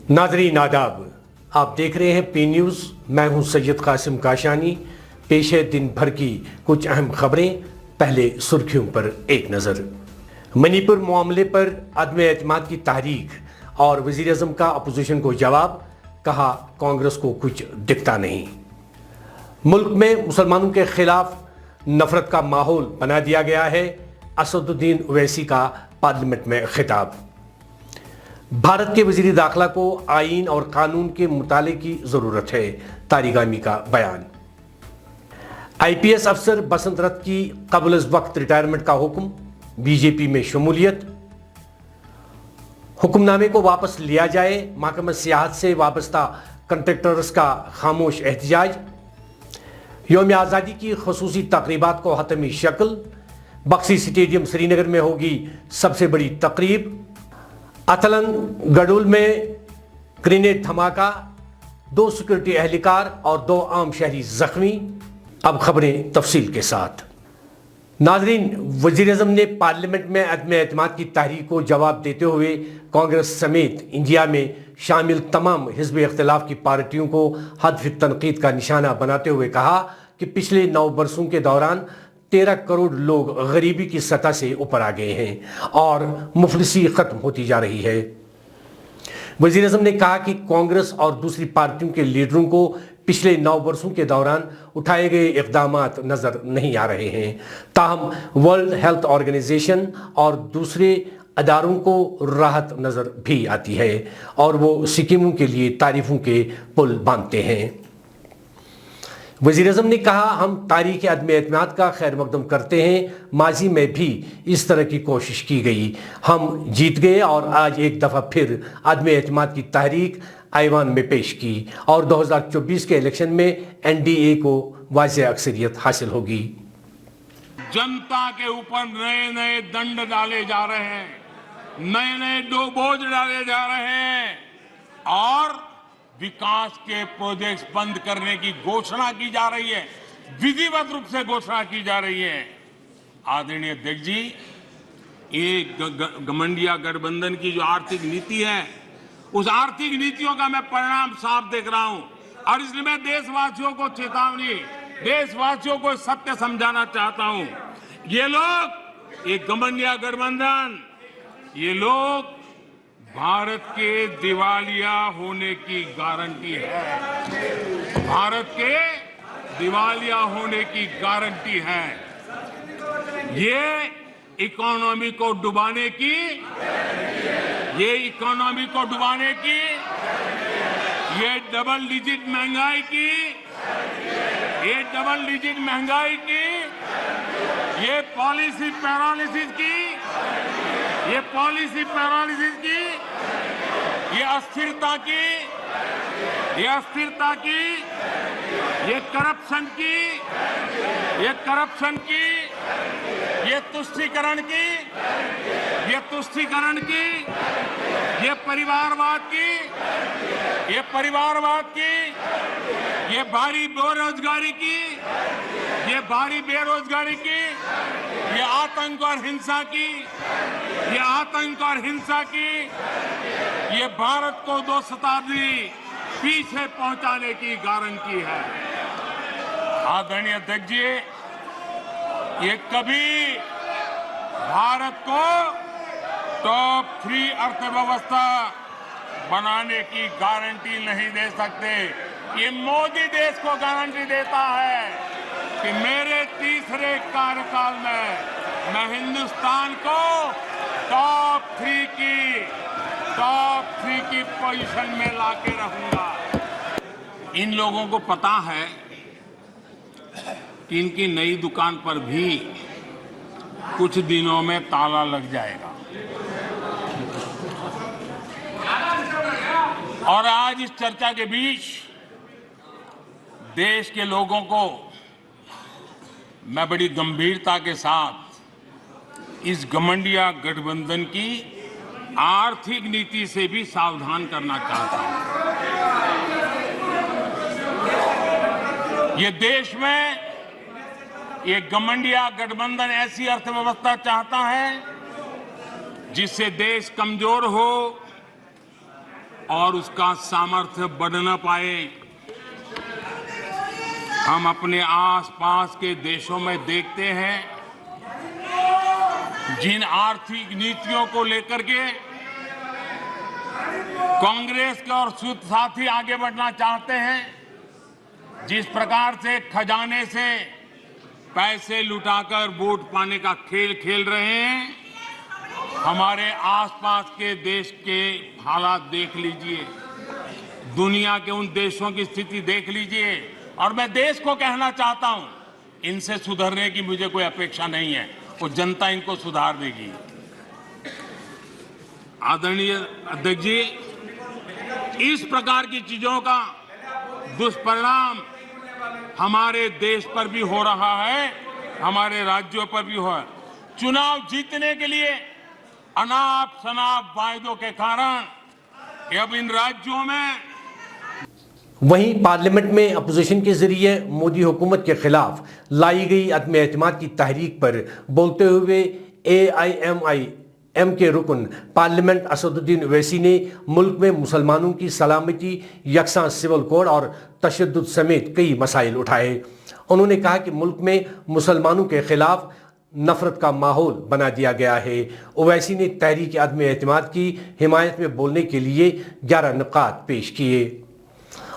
नाज़रीन आदाब, आप देख रहे हैं पी न्यूज़। मैं हूं सैयद कासिम काशानी। पेश है दिन भर की कुछ अहम खबरें। पहले सुर्खियों पर एक नज़र। मणिपुर मामले पर अदम एतमाद की तहरीक और वज़ीर आज़म का अपोजिशन को जवाब। कहा कांग्रेस को कुछ दिखता नहीं। मुल्क में मुसलमानों के खिलाफ नफरत का माहौल बना दिया गया है। असदुद्दीन ओवैसी का पार्लियामेंट में खिताब। भारत के वज़ीर दाखिला को आईन और कानून के मुताले की ज़रूरत है, तारिक आमी का बयान। IPS अफसर बसंत रथ की क़ब्ल वक्त रिटायरमेंट का हुक्म। बीजेपी में शमूलियत। हुक्मनामे को वापस लिया जाए। महकमा सियाहत से वाबस्ता कंट्रैक्टर्स का खामोश एहतजाज। यौम आज़ादी की खसूसी तक़रीबात को हतमी शक्ल। बख्शी स्टेडियम श्रीनगर में होगी सबसे बड़ी तकरीब। अतलन गडुल में ग्रेनेड धमाका, 2 सिक्योरिटी एहलकार और 2 आम शहरी जख्मी। अब खबरें तफसील के साथ। नाजरीन, वज़ीर आज़म ने पार्लियामेंट में अदम एतमाद की तहरीक को जवाब देते हुए कांग्रेस समेत इंडिया में शामिल तमाम हिज़्ब इख्तिलाफ की पार्टियों को हदफ तनकीद का निशाना बनाते हुए कहा कि पिछले 9 बरसों के दौरान 13 करोड़ लोग गरीबी की सतह से ऊपर आ गए हैं और मुफलिसी खत्म होती जा रही है। वज़ीर आज़म ने कहा कि कांग्रेस और दूसरी पार्टियों के लीडरों को पिछले 9 वर्षों के दौरान उठाए गए इक़दामात नज़र नहीं आ रहे हैं। ताहम वर्ल्ड हेल्थ ऑर्गेनाइजेशन और दूसरे अदारों को राहत नज़र भी आती है और वो स्कीमों के लिए तारीफों के पुल बांधते हैं। वज़ीर आज़म ने कहा, हम तारीख़ अदम एतमाद का खैर मकदम करते हैं। माजी में भी इस तरह की कोशिश की गई, हम जीत गए और आज एक दफ़ा फिर अदम एतमाद की तहरीक ऐवान में पेश की और 2024 के इलेक्शन में NDA को वाज़ेह अक्सरियत हासिल होगी। जनता के ऊपर नए नए दंड डाले जा रहे हैं, नए नए बोझ डाले जा रहे हैं और विकास के प्रोजेक्ट्स बंद करने की घोषणा की जा रही है, विधिवत रूप से घोषणा की जा रही है। आदरणीय अध्यक्ष जी, ये गठबंधन गठबंधन की जो आर्थिक नीति है, उस आर्थिक नीतियों का मैं परिणाम साफ देख रहा हूं और इसलिए मैं देशवासियों को चेतावनी, देशवासियों को सत्य समझाना चाहता हूं। ये लोग, ये गठबंधन, ये लोग भारत के दिवालिया होने की गारंटी है, भारत के दिवालिया होने की गारंटी है। ये इकोनॉमी को डुबाने की, ये इकोनॉमी को डुबाने की, ये डबल डिजिट महंगाई की, ये डबल डिजिट महंगाई की, ये पॉलिसी पैरालिसिस की, ये पॉलिसी पैरालिसिस की, ये अस्थिरता की, ये अस्थिरता की, ये करप्शन की, ये करप्शन की, ये तुष्टीकरण की, ये तुष्टीकरण की, ये परिवारवाद की, ये परिवारवाद की, ये भारी बेरोजगारी की, ये भारी बेरोजगारी की, ये आतंक और हिंसा की, ये आतंक और हिंसा की, ये भारत को 2 शताब्दी पीछे पहुंचाने की गारंटी है। आदरणीय अध्यक्ष जी, ये कभी भारत को टॉप 3 अर्थव्यवस्था बनाने की गारंटी नहीं दे सकते। ये मोदी देश को गारंटी देता है कि मेरे तीसरे कार्यकाल में मैं हिंदुस्तान को टॉप 3 की पोजीशन में लाके रहूंगा। इन लोगों को पता है कि इनकी नई दुकान पर भी कुछ दिनों में ताला लग जाएगा और आज इस चर्चा के बीच देश के लोगों को मैं बड़ी गंभीरता के साथ इस घमंडिया गठबंधन की आर्थिक नीति से भी सावधान करना चाहता हूं। ये देश में ये घमंडिया गठबंधन ऐसी अर्थव्यवस्था चाहता है जिससे देश कमजोर हो, और उसका सामर्थ्य बढ़ न पाए। हम अपने आसपास के देशों में देखते हैं, जिन आर्थिक नीतियों को लेकर के कांग्रेस के और साथी आगे बढ़ना चाहते हैं, जिस प्रकार से खजाने से पैसे लुटाकर वोट पाने का खेल खेल रहे हैं, हमारे आसपास के देश के हालात देख लीजिए, दुनिया के उन देशों की स्थिति देख लीजिए। और मैं देश को कहना चाहता हूं, इनसे सुधरने की मुझे कोई अपेक्षा नहीं है, वो जनता इनको सुधार देगी। आदरणीय अध्यक्ष जी, इस प्रकार की चीजों का दुष्परिणाम हमारे देश पर भी हो रहा है, हमारे राज्यों पर भी हो रहा है। चुनाव जीतने के लिए अनाप शनाप वायदों के कारण अब इन राज्यों में। वहीं पार्लियामेंट में अपोजिशन के जरिए मोदी हुकूमत के खिलाफ लाई गई अदम एतमाद की तहरीक पर बोलते हुए AIMIM के रुकन पार्लियामेंट असदुद्दीन ओवैसी ने मुल्क में मुसलमानों की सलामती, यकसा सिविल कोड और तशद्दुद समेत कई मसाइल उठाए। उन्होंने कहा कि मुल्क में मुसलमानों के खिलाफ नफरत का माहौल बना दिया गया है। ओवैसी ने तहरीक अदम एतमाद की हिमायत में बोलने के लिए 11 नुकात पेश किए।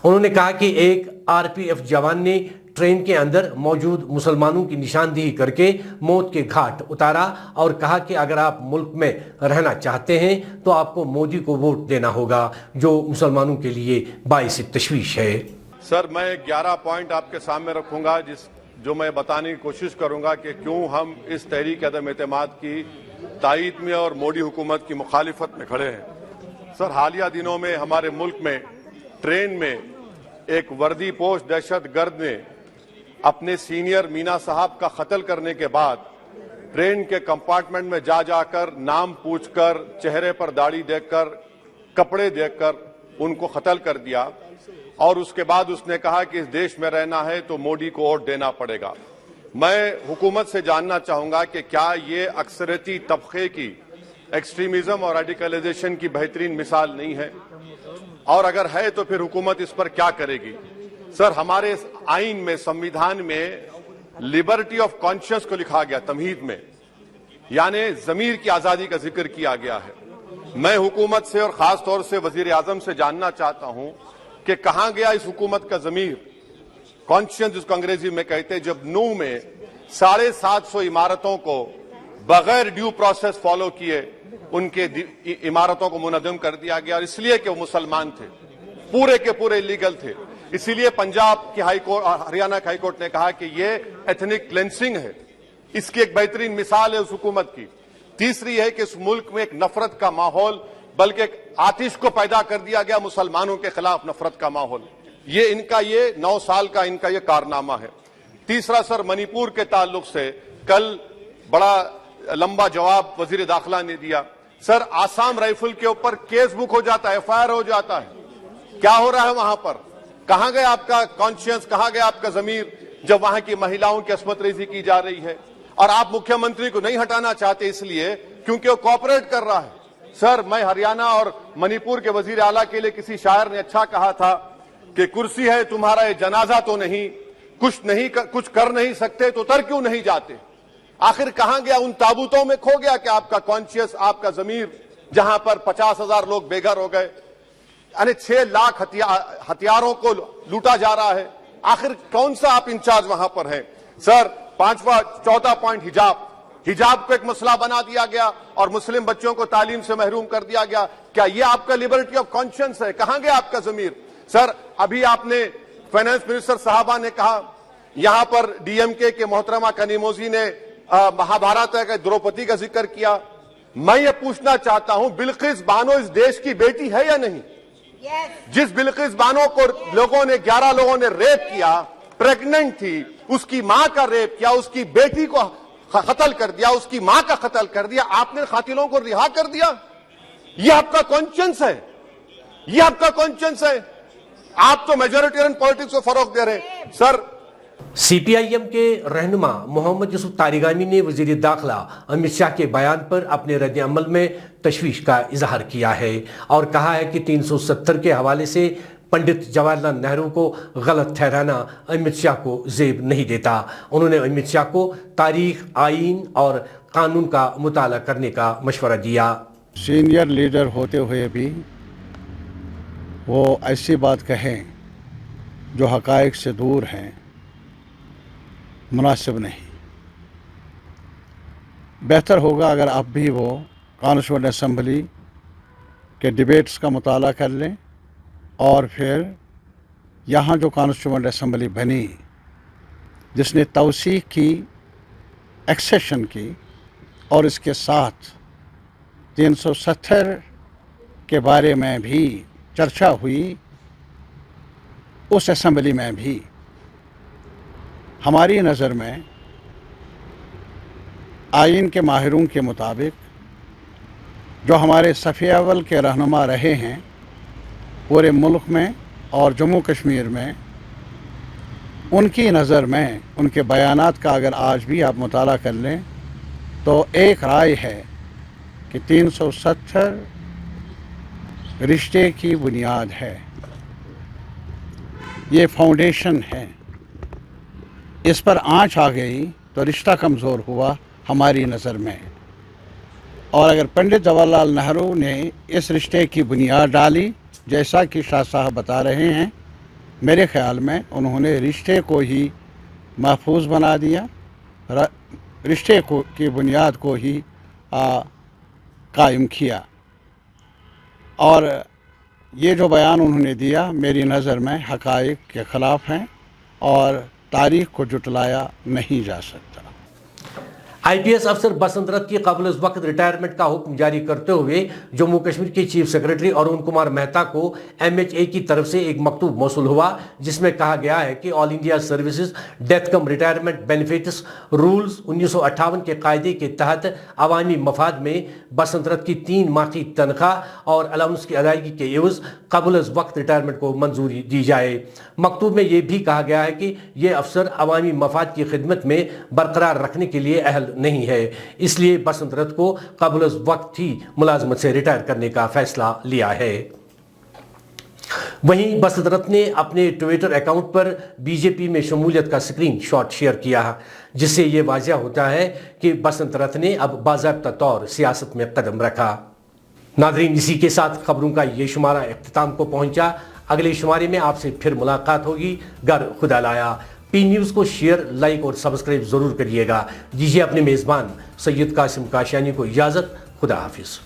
उन्होंने कहा कि एक RPF जवान ने ट्रेन के अंदर मौजूद मुसलमानों की निशानदेही करके मौत के घाट उतारा और कहा कि अगर आप मुल्क में रहना चाहते हैं तो आपको मोदी को वोट देना होगा, जो मुसलमानों के लिए बाइस तशवीश है। सर, मैं 11 पॉइंट आपके सामने रखूंगा जो मैं बताने की कोशिश करूंगा कि क्यों हम इस तहरीक अदम एतमाद की तायीद में और मोदी हुकूमत की मुखालिफत में खड़े हैं। सर, हालिया दिनों में हमारे मुल्क में ट्रेन में एक वर्दी पोश दहशतगर्द ने अपने सीनियर मीना साहब का कत्ल करने के बाद ट्रेन के कंपार्टमेंट में जाकर नाम पूछकर, चेहरे पर दाढ़ी देखकर, कपड़े देखकर उनको कत्ल कर दिया। और उसके बाद उसने कहा कि इस देश में रहना है तो मोदी को वोट देना पड़ेगा। मैं हुकूमत से जानना चाहूंगा कि क्या ये अक्सरियती तबके की एक्सट्रीमिज्म और रेडिकलाइजेशन की बेहतरीन मिसाल नहीं है? और अगर है तो फिर हुकूमत इस पर क्या करेगी? सर, हमारे आइन में, संविधान में लिबर्टी ऑफ कॉन्शियस को लिखा गया, तमहीद में, यानी जमीर की आजादी का जिक्र किया गया है। मैं हुकूमत से और खास तौर से वजीर आजम से जानना चाहता हूं कि कहां गया इस हुकूमत का जमीर, कॉन्शियस जिसको अंग्रेजी में कहते हैं, जब नूह में 750 इमारतों को बगैर ड्यू प्रोसेस फॉलो किए उनके इमारतों को मुनज़्ज़म कर दिया गया, और इसलिए कि वो मुसलमान थे, पूरे के पूरे इलीगल थे। इसीलिए पंजाब की हाईकोर्ट और हरियाणा की हाईकोर्ट ने कहा कि ये एथनिक क्लेंसिंग है। इसकी एक बेहतरीन मिसाल है उस हुकूमत की। तीसरी है कि इस मुल्क में एक नफरत का माहौल, बल्कि एक आतिश को पैदा कर दिया गया, मुसलमानों के खिलाफ नफरत का माहौल। ये 9 साल का इनका ये कारनामा है। तीसरा सर, मणिपुर के ताल्लुक से कल बड़ा लंबा जवाब वजीर दाखिला ने दिया। सर, आसाम राइफल के ऊपर केस बुक हो जाता है, FIR हो जाता है। क्या हो रहा है वहां पर? कहां गया आपका कॉन्शियस, कहां गया आपका जमीर, जब वहां की महिलाओं की अस्मत रेजी की जा रही है? और आप मुख्यमंत्री को नहीं हटाना चाहते इसलिए क्योंकि वो कोऑपरेट कर रहा है। सर, मैं हरियाणा और मणिपुर के वजीर आला के लिए किसी शायर ने अच्छा कहा था कि कुर्सी है तुम्हारा ये जनाजा तो नहीं, कुछ कर नहीं सकते तो तर क्यों नहीं जाते? आखिर कहां गया? उन ताबूतों में खो गया कि आपका कॉन्शियस, आपका जमीर, जहां पर 50,000 लोग बेघर हो गए, यानी 6 लाख हथियारों को लूटा जा रहा है। आखिर कौन सा आप इंचार्ज वहां पर हैं? सर, चौथा पॉइंट, हिजाब को एक मसला बना दिया गया और मुस्लिम बच्चों को तालीम से महरूम कर दिया गया। क्या ये आपका लिबर्टी ऑफ कॉन्शियंस है? कहां गया आपका जमीर? सर, अभी आपने फाइनेंस मिनिस्टर साहबा ने कहा, यहां पर DMK के मोहतरमा कनीमोजी ने महाभारत के द्रौपदी का जिक्र किया। मैं ये पूछना चाहता हूं, बिल्किस बानो इस देश की बेटी है या नहीं? जिस बिल्किस बानो को 11 लोगों ने रेप किया, प्रेग्नेंट थी, उसकी मां का रेप किया, उसकी बेटी को कत्ल कर दिया, उसकी मां का कत्ल कर दिया, आपने कातिलों को रिहा कर दिया। ये आपका कॉन्शियंस है? ये आपका कॉन्शियंस है? आप तो मेजोरिटेरियन पॉलिटिक्स को फरोग दे रहे हैं। Sir, C P I am کے رہنما محمد یوسف تاریگامی نے وزیر داخلہ امت شاہ کے بیان پر اپنے رد عمل میں تشویش کا اظہار کیا ہے اور کہا ہے کہ 370 کے حوالے سے پنڈت جواہر لال نہرو کو غلط ٹھہرانا امت شاہ کو زیب نہیں دیتا۔ انہوں نے امت شاہ کو تاریخ، آئین اور قانون کا مطالعہ کرنے کا مشورہ دیا۔ سینئر لیڈر ہوتے ہوئے بھی وہ ایسی بات کہیں جو حقائق سے دور ہیں، مناسب نہیں۔ بہتر ہوگا اگر اب بھی وہ کانسٹیٹیوئنٹ اسمبلی کے ڈیبیٹس کا مطالعہ کر لیں اور پھر یہاں جو کانسٹیٹیوئنٹ اسمبلی بنی جس نے توسیع کی، ایکسیشن کی اور اس کے ساتھ 370 کے بارے میں بھی چرچا ہوئی، اس اسمبلی میں بھی ہماری نظر میں آئین کے ماہروں کے مطابق جو ہمارے صفِ اول کے رہنما رہے ہیں پورے ملک میں اور جموں کشمیر میں، ان کی نظر میں ان کے بیانات کا اگر آج بھی آپ مطالعہ کر لیں تو ایک رائے ہے کہ 370 رشتے کی بنیاد ہے، یہ فاؤنڈیشن ہے۔ اس پر آنچ آ گئی تو رشتہ کمزور ہوا ہماری نظر میں، اور اگر پنڈت جواہر لال نہرو نے اس رشتے کی بنیاد ڈالی جیسا کہ شاہ صاحب بتا رہے ہیں، میرے خیال میں انہوں نے رشتے کو ہی محفوظ بنا دیا، رشتے کی بنیاد کو ہی قائم کیا، اور یہ جو بیان انہوں نے دیا میری نظر میں حقائق کے خلاف ہیں اور تاریخ کو جھٹلایا نہیں جا سکتا۔ آئی پی ایس افسر بسنت رتھ کی قبل از وقت ریٹائرمنٹ کا حکم جاری کرتے ہوئے جموں کشمیر کے چیف سیکرٹری ارون کمار مہتا کو ایم ایچ اے کی طرف سے ایک مکتوب موصول ہوا جس میں کہا گیا ہے کہ آل انڈیا سروسز ڈیتھ کم ریٹائرمنٹ بینیفٹس رولز 1958 کے قاعدے کے تحت عوامی مفاد میں بسنت رتھ کی 3 ماہ کی تنخواہ اور الاؤنس کی ادائیگی کے عوض قبل از وقت ریٹائرمنٹ کو منظوری دی جائے۔ مکتوب میں یہ بھی کہا گیا ہے کہ یہ افسر عوامی مفاد کی خدمت میں برقرار رکھنے کے لیے اہل نہیں ہے، اس لیے بسنت رتھ کو قبل از وقت ہی ملازمت سے ریٹائر کرنے کا فیصلہ لیا ہے۔ وہیں بسنت رتھ نے اپنے ٹویٹر اکاؤنٹ پر بی جے پی میں شمولیت کا اسکرین شاٹ شیئر کیا، جس سے یہ واضح ہوتا ہے کہ بسنت رتھ نے اب باضابطہ طور سیاست میں قدم رکھا۔ ناظرین، اسی کے ساتھ خبروں کا یہ شمارہ اختتام کو پہنچا۔ اگلے شمارے میں آپ سے پھر ملاقات ہوگی، گر خدا لایا۔ پی نیوز کو شیئر، لائک اور سبسکرائب ضرور کریے گا۔ دیجیے اپنے میزبان سید قاسم کاشانی کو اجازت۔ خدا حافظ۔